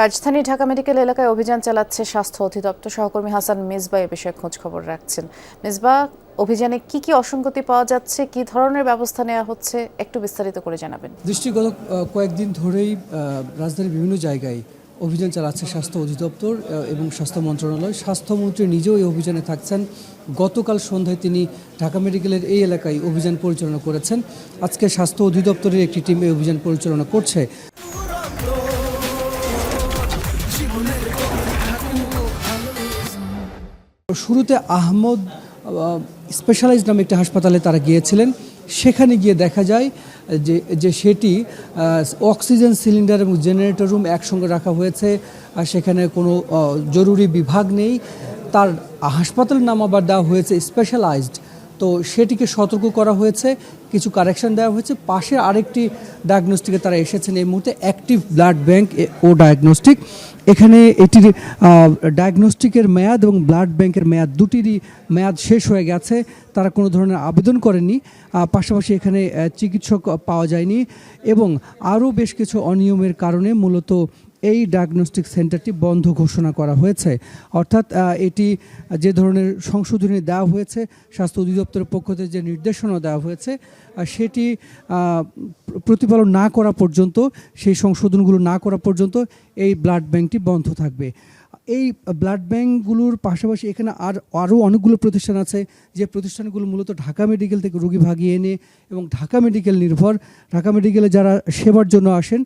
রাজধানী ঢাকা মেডিকেল এলাকায় অভিযান চালাচ্ছে স্বাস্থ্য অধিদপ্তর। সহকর্মী হাসান মেজবা এ বিষয়ে খোঁজ খবর রাখছেন। মেজবা, অভিযানে কি কি অসঙ্গতি পাওয়া যাচ্ছে, কি ধরনের ব্যবস্থা নেওয়া হচ্ছে, একটু বিস্তারিত করে জানাবেন। দৃষ্টিগত কয়েকদিন ধরেই রাজধানীর বিভিন্ন জায়গায় অভিযান চালাচ্ছে স্বাস্থ্য অধিদপ্তর এবং স্বাস্থ্য মন্ত্রণালয়। স্বাস্থ্যমন্ত্রী নিজেও এই অভিযানে থাকছেন। গতকাল সন্ধ্যায় তিনি ঢাকা মেডিকেলের এই এলাকায় অভিযান পরিচালনা করেছেন। আজকে স্বাস্থ্য অধিদপ্তরের একটি টিম এই অভিযান পরিচালনা করছে। শুরুতে আহমদ স্পেশালাইজড নামে একটি হাসপাতালে তারা গিয়েছিলেন। সেখানে গিয়ে দেখা যায় যে সেটি অক্সিজেন সিলিন্ডার এবং জেনারেটর রুম একসঙ্গে রাখা হয়েছে, আর সেখানে কোনো জরুরি বিভাগ নেই। তার হাসপাতালের নাম আবার দেওয়া হয়েছে স্পেশালাইজড। তো সেটিকে সতর্ক করা হয়েছে, কিছু কারেকশন দেওয়া হয়েছে। পাশে আরেকটি ডায়াগনস্টিকে তারা এসেছেন এই মুহূর্তে, অ্যাক্টিভ ব্লাড ব্যাংক ও ডায়াগনস্টিক। এখানে এটির ডায়াগনস্টিকের মেয়াদ এবং ব্লাড ব্যাংকের মেয়াদ দুটিরই মেয়াদ শেষ হয়ে গেছে। তারা কোনো ধরনের আবেদন করেনি। পাশাপাশি এখানে চিকিৎসক পাওয়া যায়নি এবং আরও বেশ কিছু অনিয়মের কারণে মূলত এই ডায়াগনস্টিক সেন্টারটি বন্ধ ঘোষণা করা হয়েছে। অর্থাৎ এটি যে ধরনের সংশোধনী দেওয়া হয়েছে, স্বাস্থ্য অধিদপ্তরের পক্ষ থেকে যে নির্দেশনা দেওয়া হয়েছে, সেটি প্রতিপালন না করা পর্যন্ত, সেই সংশোধনগুলো না করা পর্যন্ত এই ব্লাড ব্যাংকটি বন্ধ থাকবে। এই ব্লাড ব্যাংকগুলোর পাশাপাশি এখানে আরও অনেকগুলো প্রতিষ্ঠান আছে, যে প্রতিষ্ঠানগুলো মূলত ঢাকা মেডিকেল থেকে রোগী ভাগিয়ে এনে এবং ঢাকা মেডিকেল নির্ভর, ঢাকা মেডিকেলে যারা সেবার জন্য আসেন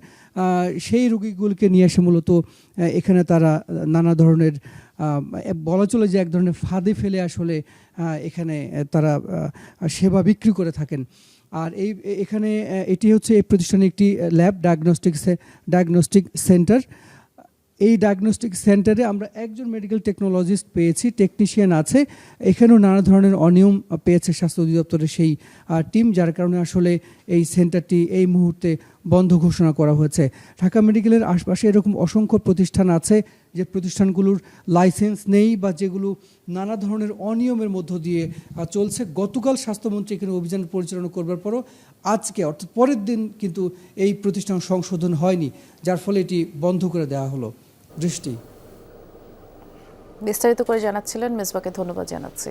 সেই রোগীগুলোকে নিয়ে এসে মূলত এখানে তারা নানা ধরনের বলা চলে যে এক ধরনের ফাঁদে ফেলে আসলে এখানে তারা সেবা বিক্রি করে থাকেন। আর এখানে এটি হচ্ছে এই প্রতিষ্ঠানের একটি ল্যাব ডায়াগনস্টিক সেন্টার। এই ডায়াগনস্টিক সেন্টারে আমরা একজন মেডিকেল টেকনোলজিস্ট পেয়েছি, টেকনিশিয়ান আছে। এখানেও নানা ধরনের অনিয়ম পেয়েছে স্বাস্থ্য অধিদপ্তরের সেই টিম, যার কারণে আসলে এই সেন্টারটি এই মুহূর্তে বন্ধ ঘোষণা করা হয়েছে। ঢাকা মেডিকেলের আশপাশে এরকম অসংখ্য প্রতিষ্ঠান আছে যে প্রতিষ্ঠানগুলোর লাইসেন্স নেই বা যেগুলো নানা ধরনের অনিয়মের মধ্য দিয়ে চলছে। গতকাল স্বাস্থ্যমন্ত্রী এখানে অভিযান পরিচালনা করবার পরও আজকে অর্থাৎ পরের দিন কিন্তু এই প্রতিষ্ঠান সংশোধন হয়নি, যার ফলে এটি বন্ধ করে দেওয়া হলো। দৃষ্টি বিস্তারিত করে জানাচ্ছিলেন মেজবাকে ধন্যবাদ জানাচ্ছি।